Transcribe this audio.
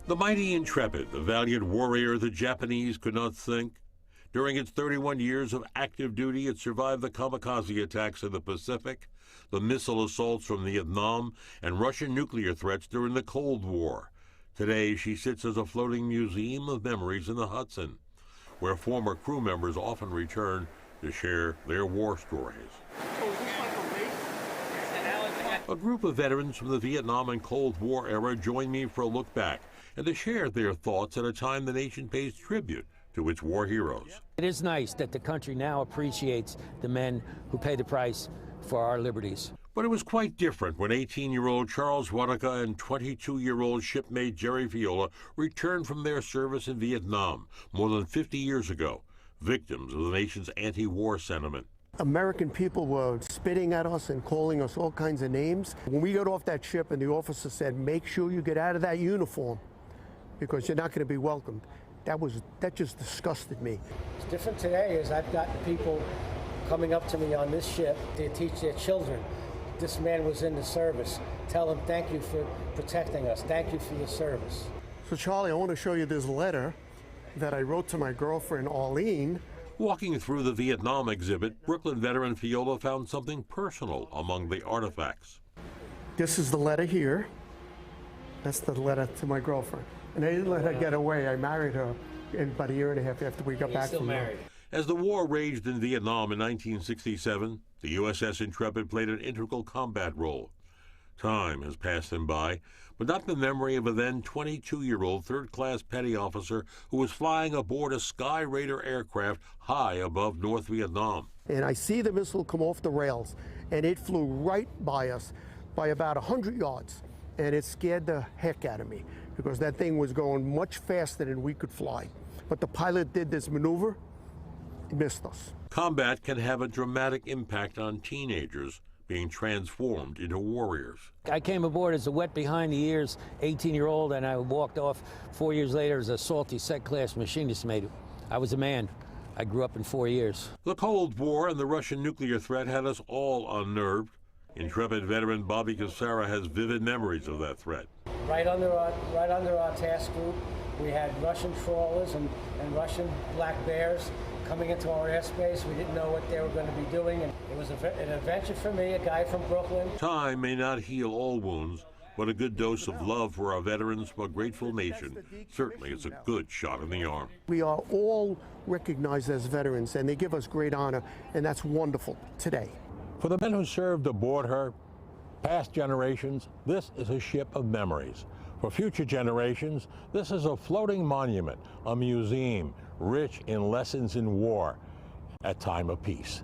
The mighty Intrepid, the valiant warrior the Japanese could not sink. During its 31 years of active duty, it survived the kamikaze attacks in the Pacific, the missile assaults from Vietnam, and Russian nuclear threats during the Cold War. Today, she sits as a floating museum of memories in the Hudson, where former crew members often return to share their war stories. A group of veterans from the Vietnam and Cold War era joined me for a look back and to share their thoughts at a time the nation pays tribute to its war heroes. It is nice that the country now appreciates the men who pay the price for our liberties. But it was quite different when 18-year-old Charles Wadaka and 22-year-old shipmate Jerry Viola returned from their service in Vietnam more than 50 years ago, victims of the nation's anti-war sentiment. American people were spitting at us and calling us all kinds of names. When we got off that ship and the officer said, make sure you get out of that uniform because you're not going to be welcomed, that just disgusted me. What's different today is I've got people coming up to me on this ship. They teach their children, this man was in the service. Tell them thank you for protecting us. Thank you for your service. So Charlie, I want to show you this letter that I wrote to my girlfriend, Arlene. Walking through the Vietnam exhibit, Brooklyn veteran Viola found something personal among the artifacts. This is the letter here. That's the letter to my girlfriend. And I didn't let her get away. I married her about a year and a half after we got back from there. As the war raged in Vietnam in 1967, the USS Intrepid played an integral combat role. Time has passed them by, but not the memory of a then 22-year-old third-class petty officer who was flying aboard a Sky Raider aircraft high above North Vietnam. And I see the missile come off the rails, and it flew right by us by about 100 yards. And it scared the heck out of me because that thing was going much faster than we could fly. But the pilot did this maneuver, it missed us. Combat can have a dramatic impact on teenagers being transformed into warriors. I came aboard as a wet behind the ears 18-year-old, and I walked off 4 years later as a salty second-class machinist mate. I was a man. I grew up in 4 years. The Cold War and the Russian nuclear threat had us all unnerved. Intrepid veteran Bobby Cassara has vivid memories of that threat. Right under our task group, we had Russian trawlers and Russian black bears coming into our airspace. We didn't know what they were going to be doing, and it was an adventure for me, a guy from Brooklyn. Time may not heal all wounds, but a good dose of love for our veterans from a grateful nation certainly is a good shot in the arm. We are all recognized as veterans, and they give us great honor, and that's wonderful today. For the men who served aboard her, past generations, this is a ship of memories. For future generations, this is a floating monument, a museum rich in lessons in war at time of peace.